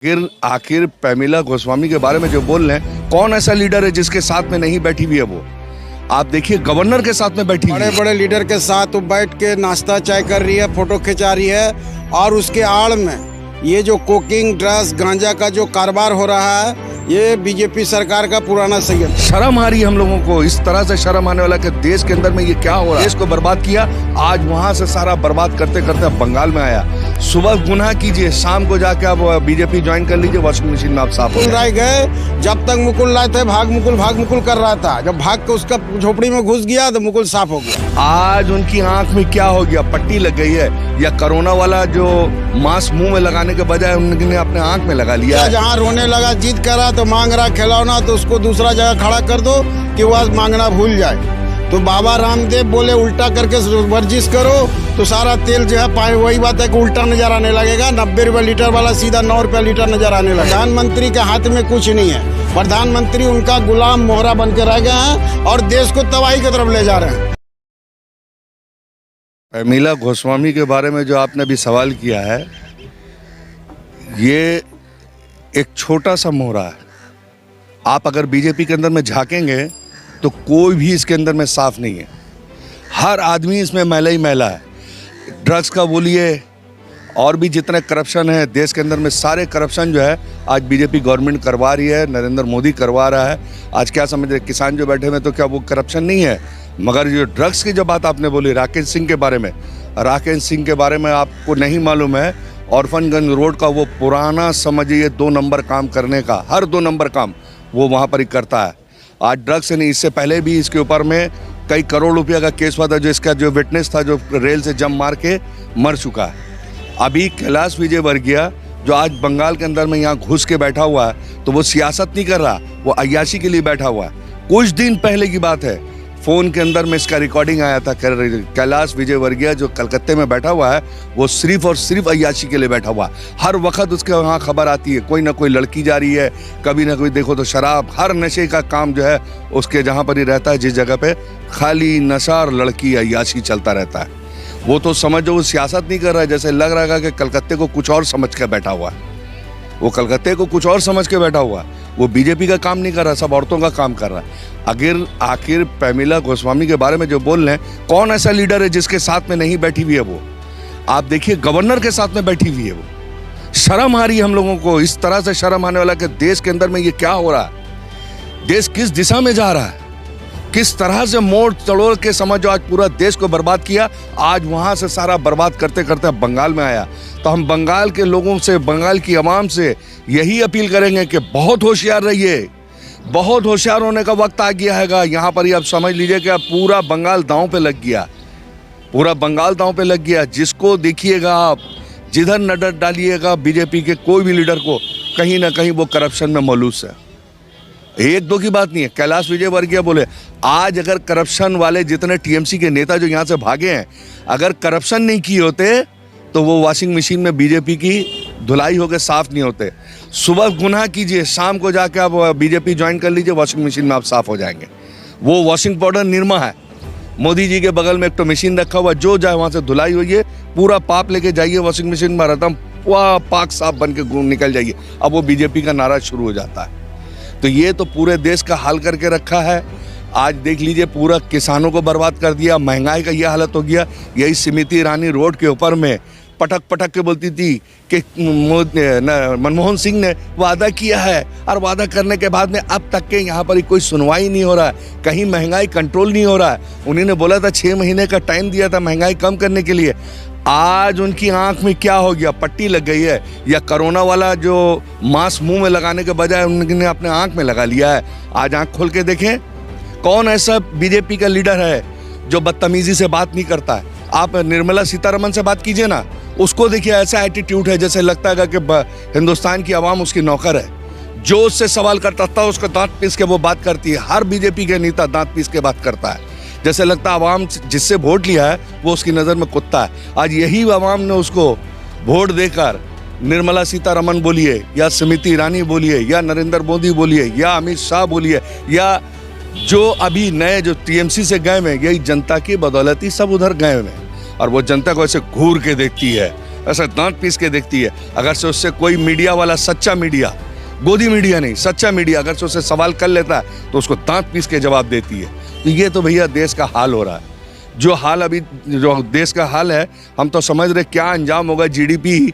आखिर प्रमिला गोस्वामी के बारे में जो बोल रहे हैं, कौन ऐसा लीडर है जिसके साथ में नहीं बैठी हुई है? वो आप देखिए, गवर्नर के साथ में बैठी हुई है। बड़े बड़े लीडर के साथ वो बैठ के नाश्ता चाय कर रही है, फोटो खिंचा रही है। और उसके आड़ में ये जो कोकिंग, ड्रग्स, गांजा का जो कारोबार हो रहा है, ये बीजेपी सरकार का पुराना सैयद। शर्म आ रही है हम लोगों को, इस तरह से शर्म आने वाला कि देश के अंदर में ये क्या हो रहा है। देश को बर्बाद किया, आज वहां से सारा बर्बाद करते करते अब बंगाल में आया। सुबह गुनाह कीजिए, शाम को जाके आप बीजेपी ज्वाइन कर लीजिए, वॉशिंग मशीन में आप साफ हो राय गए। जब तक मुकुल लाए थे भाग मुकुल कर रहा था। जब भाग के उसका झोपड़ी में घुस गया तो मुकुल साफ हो गया। आज उनकी आंख में क्या हो गया? पट्टी लग गई है, या कोरोना वाला जो मास्क मुंह में लगाने के बजाय उन्होंने अपने आंख में लगा लिया। जहाँ रोने लगा, जिद करा तो मांग रहा खिलौना, तो उसको दूसरा जगह खड़ा कर दो कि वह मांगना भूल जाए। तो बाबा रामदेव बोले उल्टा करके वर्जिश करो तो सारा तेल जो है पाए। वही बात है कि उल्टा नजर आने लगेगा। 90 रुपये लीटर वाला सीधा 9 रुपये लीटर नजर आने लगा। प्रधानमंत्री के हाथ में कुछ नहीं है। प्रधानमंत्री उनका गुलाम मोहरा बन के रह गए हैं और देश को तबाही की तरफ ले जा रहे हैं। प्रमिला गोस्वामी के बारे में जो आपने अभी सवाल किया है, ये एक छोटा सा मोहरा है। आप अगर बीजेपी के अंदर में झांकेंगे तो कोई भी इसके अंदर में साफ नहीं है। हर आदमी इसमें मैला ही मैला है। ड्रग्स का बोलिए, और भी जितने करप्शन है देश के अंदर में, सारे करप्शन जो है आज बीजेपी गवर्नमेंट करवा रही है, नरेंद्र मोदी करवा रहा है। आज क्या समझ रहे, किसान जो बैठे हुए तो क्या वो करप्शन नहीं है? मगर जो ड्रग्स की जो बात आपने बोली राकेश सिंह के बारे में, राकेश सिंह के बारे में आपको नहीं मालूम है। ऑर्फनगंज रोड का वो पुराना समझिए 2 नंबर काम करने का, हर 2 नंबर काम वो वहाँ पर ही करता है। आज ड्रग्स नहीं, इससे पहले भी इसके ऊपर में कई करोड़ रुपया का केस हुआ था, जो इसका जो विटनेस था जो रेल से जंप मार के मर चुका है। अभी कैलाश विजयवर्गीय जो आज बंगाल के अंदर में यहाँ घुस के बैठा हुआ है, तो वो सियासत नहीं कर रहा, वो अय्याशी के लिए बैठा हुआ है। कुछ दिन पहले की बात है, फ़ोन के अंदर में इसका रिकॉर्डिंग आया था। कैलाश विजयवर्गीय जो कलकत्ते में बैठा हुआ है, वो सिर्फ और सिर्फ अय्याशी के लिए बैठा हुआ है। हर वक्त उसके वहाँ खबर आती है, कोई ना कोई लड़की जा रही है, कभी ना कोई देखो तो शराब, हर नशे का काम जो है उसके जहाँ पर ही रहता है, जिस जगह पे खाली नशा और लड़की अय्याशी चलता रहता है। वो तो समझो वो सियासत नहीं कर रहा है, जैसे लग रहा है कि कलकत्ते को कुछ और समझ के बैठा हुआ है। वो कलकत्ते को कुछ और समझ के बैठा हुआ है। वो बीजेपी का काम नहीं कर रहा, सब औरतों का काम कर रहा है। आखिर प्रमिला गोस्वामी के बारे में जो बोल रहे हैं, कौन ऐसा लीडर है जिसके साथ में नहीं बैठी हुई है? वो आप देखिए, गवर्नर के साथ में बैठी हुई है। वो शर्म आ रही है हम लोगों को, इस तरह से शर्म आने वाला कि देश के अंदर में ये क्या हो रहा है। देश किस दिशा में जा रहा है, किस तरह से मोड़ तोड़ के समझो आज पूरा देश को बर्बाद किया। आज वहां से सारा बर्बाद करते करते बंगाल में आया। तो हम बंगाल के लोगों से, बंगाल की आवाम से यही अपील करेंगे कि बहुत होशियार रहिए। बहुत होशियार होने का वक्त आ गया है। यहाँ पर ही आप समझ लीजिए कि अब पूरा बंगाल दांव पे लग गया, पूरा बंगाल दांव पे लग गया। जिसको देखिएगा आप, जिधर नजर डालिएगा बीजेपी के कोई भी लीडर को, कहीं ना कहीं वो करप्शन में मलूस है। एक दो की बात नहीं है। कैलाश विजयवर्गीय बोले, आज अगर करप्शन वाले जितने टीएमसी के नेता जो यहाँ से भागे हैं, अगर करप्शन नहीं किए होते तो वो वॉशिंग मशीन में बीजेपी की धुलाई होकर साफ नहीं होते। सुबह गुनाह कीजिए, शाम को जाके आप बीजेपी ज्वाइन कर लीजिए, वॉशिंग मशीन में आप साफ हो जाएंगे। वो वॉशिंग पाउडर निरमा है, मोदी जी के बगल में एक तो मशीन रखा हुआ, जो जाए वहाँ से धुलाई होइए, पूरा पाप लेके जाइए वॉशिंग मशीन में, एकदम पाक साफ बन के निकल जाइए। अब वो बीजेपी का नारा शुरू हो जाता है। तो ये तो पूरे देश का हाल करके रखा है। आज देख लीजिए, पूरा किसानों को बर्बाद कर दिया, महंगाई का ये हालत हो गया। यही स्मृति ईरानी रोड के ऊपर में पटक पटक के बोलती थी कि मनमोहन सिंह ने वादा किया है, और वादा करने के बाद में अब तक के यहाँ पर कोई सुनवाई नहीं हो रहा है, कहीं महंगाई कंट्रोल नहीं हो रहा है। उन्होंने बोला था 6 महीने का टाइम दिया था महंगाई कम करने के लिए। आज उनकी आंख में क्या हो गया? पट्टी लग गई है, या कोरोना वाला जो मास्क मुंह में लगाने के बजाय उन्होंने अपने आंख में लगा लिया है। आज आंख खोल के देखें, कौन ऐसा बीजेपी का लीडर है जो बदतमीजी से बात नहीं करता है? आप निर्मला सीतारमण से बात कीजिए ना, उसको देखिए, ऐसा एटीट्यूड है जैसे लगता है कि हिंदुस्तान की आवाम उसकी नौकर है। जो उससे सवाल करता था उसको दांत पीस के वो बात करती है। हर बीजेपी के नेता दांत पीस के बात करता है, जैसे लगता है आवाम जिससे वोट लिया है वो उसकी नज़र में कुत्ता है। आज यही आवाम ने उसको वोट देकर निर्मला सीतारमण बोलिए, या स्मृति ईरानी बोलिए, या नरेंद्र मोदी बोलिए, या अमित शाह बोलिए, या जो अभी नए जो टीएमसी से गए हैं, यही जनता की बदौलत ही सब उधर गए हैं। और वो जनता को ऐसे घूर के देखती है, ऐसा दांत पीस के देखती है। अगर से उससे कोई मीडिया वाला, सच्चा मीडिया, गोदी मीडिया नहीं, सच्चा मीडिया अगर से उससे सवाल कर लेता है तो उसको दांत पीस के जवाब देती है। तो ये तो भैया देश का हाल हो रहा है। जो हाल अभी जो देश का हाल है, हम तो समझ रहे क्या अंजाम होगा। जीडीपी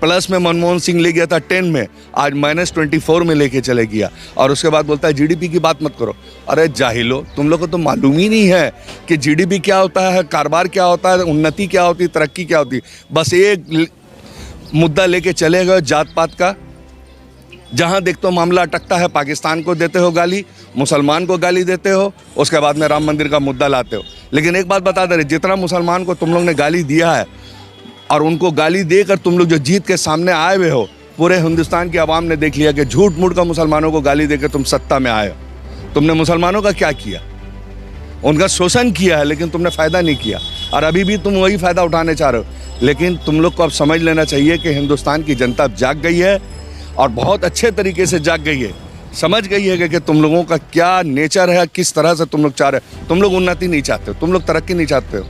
प्लस में मनमोहन सिंह ले गया था 10 में, आज -24 में लेके चले गया, और उसके बाद बोलता है जीडीपी की बात मत करो। अरे जाहिलो, तुम लोग को तो मालूम ही नहीं है कि जीडीपी क्या होता है, कारोबार क्या होता है, उन्नति क्या होती है, तरक्की क्या होती है। बस एक मुद्दा लेके चले गए जात पात का। जहाँ देखते हो मामला अटकता है, पाकिस्तान को देते हो गाली, मुसलमान को गाली देते हो, उसके बाद में राम मंदिर का मुद्दा लाते हो। लेकिन एक बात बता दे रहे, जितना मुसलमान को तुम लोग ने गाली दिया है और उनको गाली देकर तुम लोग जो जीत के सामने आए हुए हो, पूरे हिंदुस्तान की आवाम ने देख लिया कि झूठ मूठ का मुसलमानों को गाली देकर तुम सत्ता में आए हो। तुमने मुसलमानों का क्या किया? उनका शोषण किया है, लेकिन तुमने फ़ायदा नहीं किया, और अभी भी तुम वही फ़ायदा उठाने चाह रहे हो। लेकिन तुम लोग को अब समझ लेना चाहिए कि हिंदुस्तान की जनता अब जाग गई है, और बहुत अच्छे तरीके से जाग गई है। समझ गई है कि तुम लोगों का क्या नेचर है, किस तरह से तुम लोग चाह रहे हो। तुम लोग उन्नति नहीं चाहते हो, तुम लोग तरक्की नहीं चाहते हो,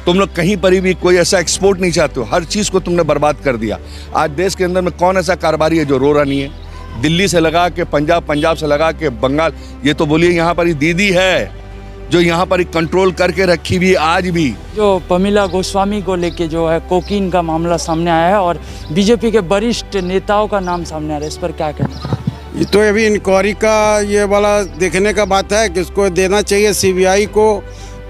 तुम लोग कहीं पर भी कोई ऐसा एक्सपोर्ट नहीं चाहते हो। हर चीज़ को तुमने बर्बाद कर दिया। आज देश के अंदर में कौन ऐसा कारोबारी है जो रो रहा नहीं है? दिल्ली से लगा के पंजाब, पंजाब से लगा के बंगाल, ये तो बोलिए यहाँ पर ही दीदी है जो यहाँ पर कंट्रोल करके रखी भी आज भी। जो पमीला गोस्वामी को लेके जो है कोकीन का मामला सामने आया है और बीजेपी के वरिष्ठ नेताओं का नाम सामने आ रहा है, इस पर क्या कहना? ये तो अभी इंक्वायरी का ये वाला देखने का बात है कि इसको देना चाहिए सीबीआई को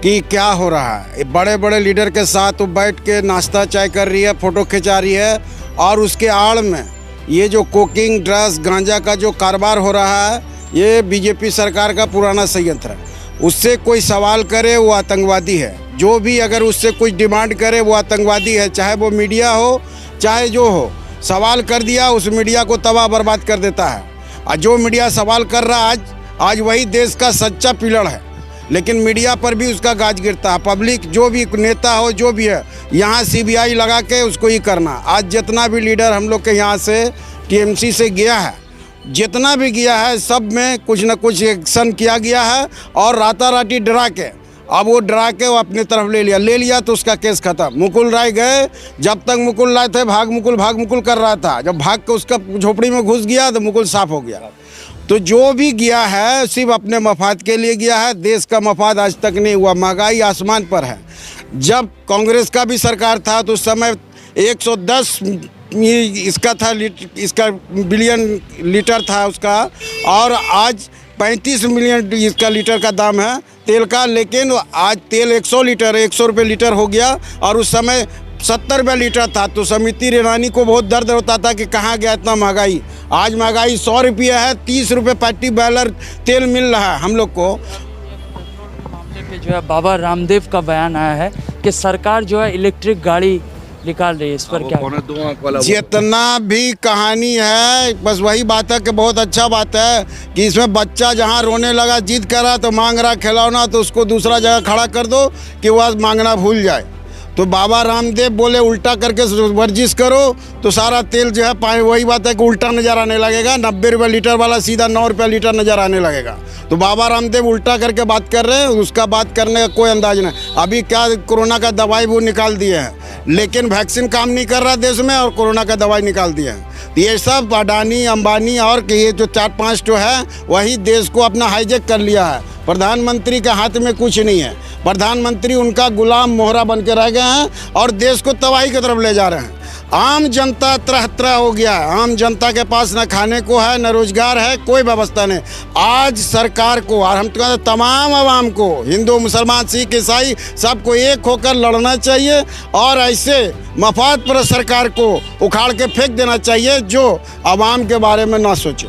कि क्या हो रहा है। बड़े बड़े लीडर के साथ वो बैठ के नाश्ता चाय कर रही है, फ़ोटो खिंचा रही है, और उसके आड़ में ये जो कोकिंग, ड्रग्स, गांजा का जो कारोबार हो रहा है, ये बीजेपी सरकार का पुराना संयंत्र है। उससे कोई सवाल करे वो आतंकवादी है। जो भी अगर उससे कुछ डिमांड करे वो आतंकवादी है, चाहे वो मीडिया हो चाहे जो हो। सवाल कर दिया, उस मीडिया को तबाह बर्बाद कर देता है। और जो मीडिया सवाल कर रहा आज वही देश का सच्चा पिलर है, लेकिन मीडिया पर भी उसका गाज गिरता है। पब्लिक जो भी नेता हो, जो भी है, यहाँ सीबीआई लगा के उसको ही करना। आज जितना भी लीडर हम लोग के यहाँ से टीएमसी से गया है, जितना भी गया है, सब में कुछ न कुछ एक्शन किया गया है, और राताराती डरा के, अब वो डरा के वो अपनी तरफ ले लिया तो उसका केस खत्म। मुकुल राय गए, जब तक मुकुल राय थे भाग मुकुल कर रहा था, जब भाग के उसका झोपड़ी में घुस गया तो मुकुल साफ हो गया। तो जो भी गया है सिर्फ अपने मफाद के लिए गया है, देश का मफाद आज तक नहीं हुआ। महंगाई आसमान पर है। जब कांग्रेस का भी सरकार था तो उस समय 110 इसका था, इसका बिलियन लीटर था उसका, और आज 35 मिलियन इसका लीटर का दाम है तेल का। लेकिन आज तेल 100 रुपये लीटर हो गया, और उस समय 70 रुपये लीटर था। तो स्मृति ईरानी को बहुत दर्द होता था कि कहाँ गया इतना महंगाई। आज महंगाई 100 रुपये है, 30 रुपये 50 बैलर तेल मिल रहा है हम लोग को। मामले पे जो है बाबा रामदेव का बयान आया है कि सरकार जो है इलेक्ट्रिक गाड़ी निकाल रही है, इस पर क्या? जितना भी कहानी है, बस वही बात है कि बहुत अच्छा बात है कि इसमें बच्चा जहाँ रोने लगा, जिद करा तो मांग रहा खिलौना, तो उसको दूसरा जगह खड़ा कर दो कि वह मांगना भूल जाए। तो बाबा रामदेव बोले उल्टा करके वर्जिश करो तो सारा तेल जो है पाए, वही बात है कि उल्टा नज़र आने लगेगा। 90 रुपये लीटर वाला सीधा 9 रुपये लीटर नज़र आने लगेगा। तो बाबा रामदेव उल्टा करके बात कर रहे हैं, उसका बात करने का कोई अंदाज नहीं। अभी क्या कोरोना का दवाई वो निकाल दिए हैं, लेकिन वैक्सीन काम नहीं कर रहा देश में, और कोरोना का दवाई निकाल दिया है। तो ये सब अडानी, अंबानी और ये जो 4-5 जो है वही देश को अपना हाईजेक कर लिया है। प्रधानमंत्री के हाथ में कुछ नहीं है। प्रधानमंत्री उनका गुलाम मोहरा बन के रह गए हैं और देश को तबाही की तरफ ले जा रहे हैं। आम जनता तरह हो गया है। आम जनता के पास न खाने को है, न रोजगार है, कोई व्यवस्था नहीं। आज सरकार को, और हम तो कहते तमाम आवाम को, हिंदू, मुसलमान, सिख, ईसाई, सबको एक होकर लड़ना चाहिए, और ऐसे मफाद पर सरकार को उखाड़ के फेंक देना चाहिए जो आवाम के बारे में ना सोचे।